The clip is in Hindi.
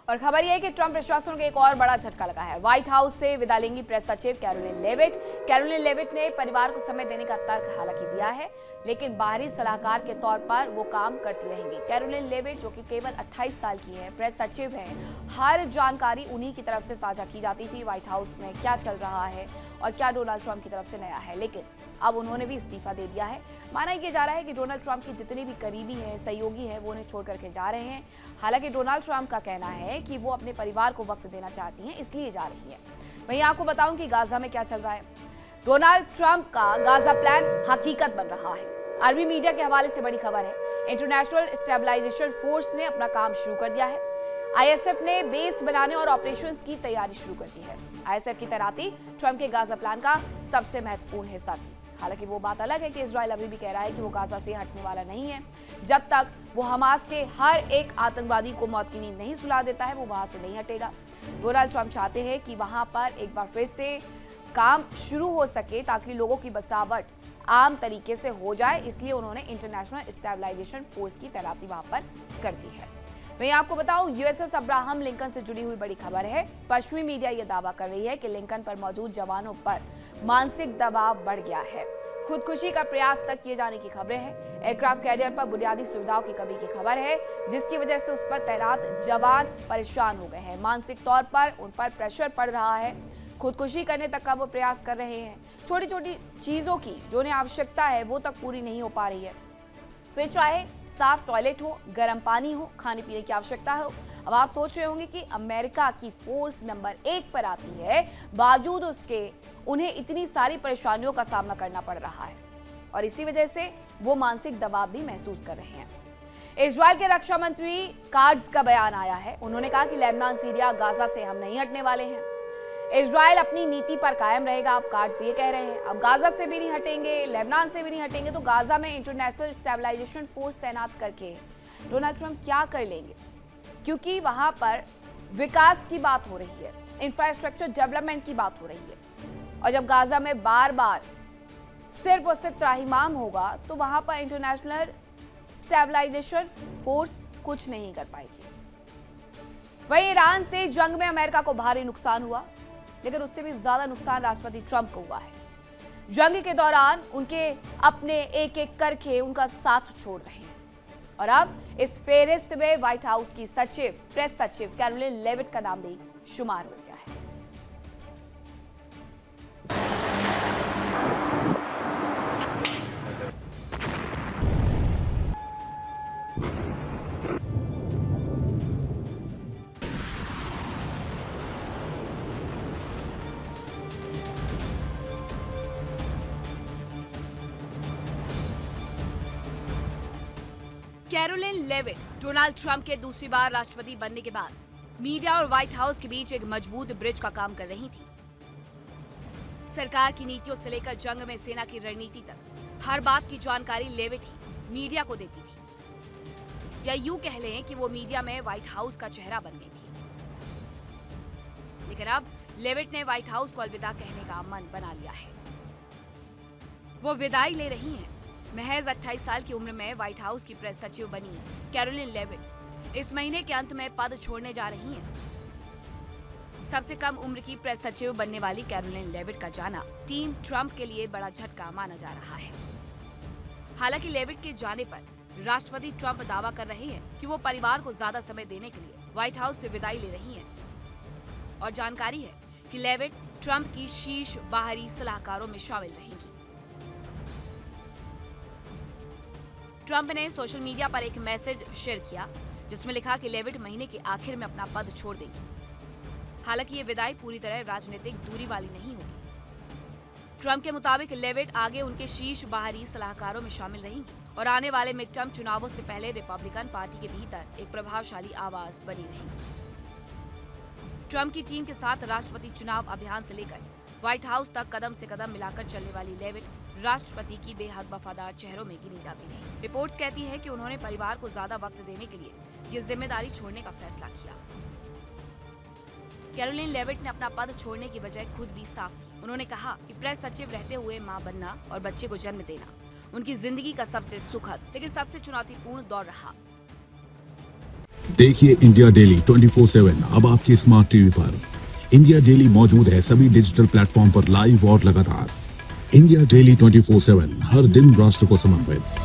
और खबर यह है कि ट्रंप प्रशासन को एक और बड़ा झटका लगा है। व्हाइट हाउस से विदा लेंगी प्रेस सचिव कैरोलिन लेविट। कैरोलिन लेविट ने परिवार को समय देने का तर्क हालांकि दिया है, लेकिन बाहरी सलाहकार के तौर पर वो काम करती रहेंगी। कैरोलिन लेविट, जो कि केवल 28 साल की है, प्रेस सचिव हैं। हर जानकारी उन्हीं की तरफ से साझा की जाती थी, व्हाइट हाउस में क्या चल रहा है और क्या डोनाल्ड ट्रंप की तरफ से नया है। लेकिन अब उन्होंने भी इस्तीफा दे दिया है। माना यह जा रहा है कि डोनाल्ड ट्रंप के जितने भी करीबी हैं, सहयोगी हैं, वो उन्हें छोड़ करके जा रहे हैं। हालांकि डोनाल्ड ट्रंप का कहना है कि वो अपने परिवार को वक्त देना चाहती हैं, इसलिए जा रही हैं। वहीं आपको बताऊं कि गाजा में क्या चल रहा है। डोनाल्ड ट्रंप का गाजा प्लान हकीकत बन रहा है। अरबी मीडिया के हवाले से बड़ी खबर है। इंटरनेशनल स्टेबलाइजेशन फोर्स ने अपना काम शुरू कर दिया है। आईएसएफ ने बेस बनाने और ऑपरेशंस की तैयारी शुरू कर दी है। आईएसएफ की तैनाती ट्रंप के गाजा प्लान का सबसे महत्वपूर्ण हिस्सा थी। हालांकि वो बात अलग है कि इजराइल अभी भी कह रहा है कि वो गाजा से हटने वाला नहीं है। जब तक वो हमास के हर एक आतंकवादी को मौत की नींद नहीं सुला देता है, वो वहां से नहीं हटेगा। डोनाल्ड ट्रंप चाहते हैं कि वहां पर एक बार फिर से काम शुरू हो सके ताकि लोगों की बसावट आम तरीके से हो जाए, इसलिए उन्होंने इंटरनेशनल स्टेबलाइजेशन फोर्स की तैनाती वहां पर कर दी है। वहीं आपको बताऊं, यूएसएस अब्राहम लिंकन से जुड़ी हुई बड़ी खबर है। पश्चिमी मीडिया यह दावा कर रही है कि लिंकन पर मौजूद जवानों पर मानसिक दबाव बढ़ गया है। खुदकुशी का प्रयास तक किए जाने की खबरें हैं। एयरक्राफ्ट कैरियर पर बुनियादी सुविधाओं की कमी की खबर है, जिसकी वजह से उस पर तैनात जवान परेशान हो गए हैं। मानसिक तौर पर उन पर प्रेशर पड़ रहा है। खुदकुशी करने तक का वो प्रयास कर रहे हैं। छोटी छोटी चीजों की जो उन्हें आवश्यकता है वो तक पूरी नहीं हो पा रही है। फिर चाहे साफ टॉयलेट हो, गर्म पानी हो, खाने पीने की आवश्यकता हो। अब आप सोच रहे होंगे कि अमेरिका की फोर्स नंबर 1 पर आती है, बावजूद उसके उन्हें इतनी सारी परेशानियों का सामना करना पड़ रहा है और इसी वजह से वो मानसिक दबाव भी महसूस कर रहे हैं। इजराइल के रक्षा मंत्री कार्ड्स का बयान आया है। उन्होंने कहा कि लेबनान, सीरिया, गाजा से हम नहीं हटने वाले हैं। इजराइल अपनी नीति पर कायम रहेगा। अब कार्ड्स ये कह रहे हैं, अब गाजा से भी नहीं हटेंगे, लेबनान से भी नहीं हटेंगे, तो गाजा में इंटरनेशनल स्टेबलाइजेशन फोर्स तैनात करके डोनाल्ड ट्रंप क्या कर लेंगे? क्योंकि वहां पर विकास की बात हो रही है, इंफ्रास्ट्रक्चर डेवलपमेंट की बात हो रही है, और जब गाजा में बार बार सिर्फ और सिर्फ त्राहिमाम होगा तो वहां पर इंटरनेशनल स्टेबलाइजेशन फोर्स कुछ नहीं कर पाएगी। वहीं ईरान से जंग में अमेरिका को भारी नुकसान हुआ, लेकिन उससे भी ज्यादा नुकसान राष्ट्रपति ट्रंप को हुआ है। जंग के दौरान उनके अपने एक एक करके उनका साथ छोड़ रहे हैं और अब इस फेहरिस्त में व्हाइट हाउस की सचिव, प्रेस सचिव कैरोलिन लेविट का नाम भी शुमार हो गया है। कैरोलिन लेविट डोनाल्ड ट्रंप के दूसरी बार राष्ट्रपति बनने के बाद मीडिया और व्हाइट हाउस के बीच एक मजबूत ब्रिज का काम कर रही थी। सरकार की नीतियों से लेकर जंग में सेना की रणनीति तक हर बात की जानकारी लेविट ही मीडिया को देती थी, या यूं कह लें कि वो मीडिया में व्हाइट हाउस का चेहरा बन गई थी। लेकिन अब लेविट ने व्हाइट हाउस को अलविदा कहने का मन बना लिया है। वो विदाई ले रही हैं। महज 28 साल की उम्र में व्हाइट हाउस की प्रेस सचिव बनी कैरोलिन लेविट इस महीने के अंत में पद छोड़ने जा रही हैं। सबसे कम उम्र की प्रेस सचिव बनने वाली कैरोलिन लेविट का जाना टीम ट्रंप के लिए बड़ा झटका माना जा रहा है। हालांकि लेविट के जाने पर राष्ट्रपति ट्रंप दावा कर रहे हैं कि वो परिवार को ज्यादा समय देने के लिए व्हाइट हाउस से विदाई ले रही हैं और जानकारी है कि लेविट ट्रंप की शीर्ष बाहरी सलाहकारों में शामिल रहेंगी। ट्रंप ने सोशल मीडिया पर एक मैसेज शेयर किया जिसमें लिखा कि लेविट महीने के आखिर में अपना पद छोड़ देंगे। हालांकि ये विदाई पूरी तरह राजनीतिक दूरी वाली नहीं होगी। ट्रंप के मुताबिक लेविट आगे उनके शीर्ष बाहरी सलाहकारों में शामिल रहेंगी और आने वाले मिड टर्म चुनावों से पहले रिपब्लिकन पार्टी के भीतर एक प्रभावशाली आवाज बनी रहेंगी। ट्रंप की टीम के साथ राष्ट्रपति चुनाव अभियान से लेकर व्हाइट हाउस तक कदम से कदम मिलाकर चलने वाली लेविट राष्ट्रपति की बेहद वफादार चेहरों में गिनी जाती है। रिपोर्ट्स कहती है कि उन्होंने परिवार को ज्यादा वक्त देने के लिए ये जिम्मेदारी छोड़ने का फैसला किया। कैरोलिन लेविट ने अपना पद छोड़ने की वजह खुद भी साफ की। उन्होंने कहा कि प्रेस सचिव रहते हुए मां बनना और बच्चे को जन्म देना उनकी जिंदगी का सबसे सुखद लेकिन सबसे चुनौतीपूर्ण दौर रहा। देखिए इंडिया डेली 24/7 अब आपके स्मार्ट टीवी पर। इंडिया डेली मौजूद है सभी डिजिटल प्लेटफॉर्म पर लाइव और लगातार। इंडिया डेली 24/7 हर दिन राष्ट्र को समर्पित।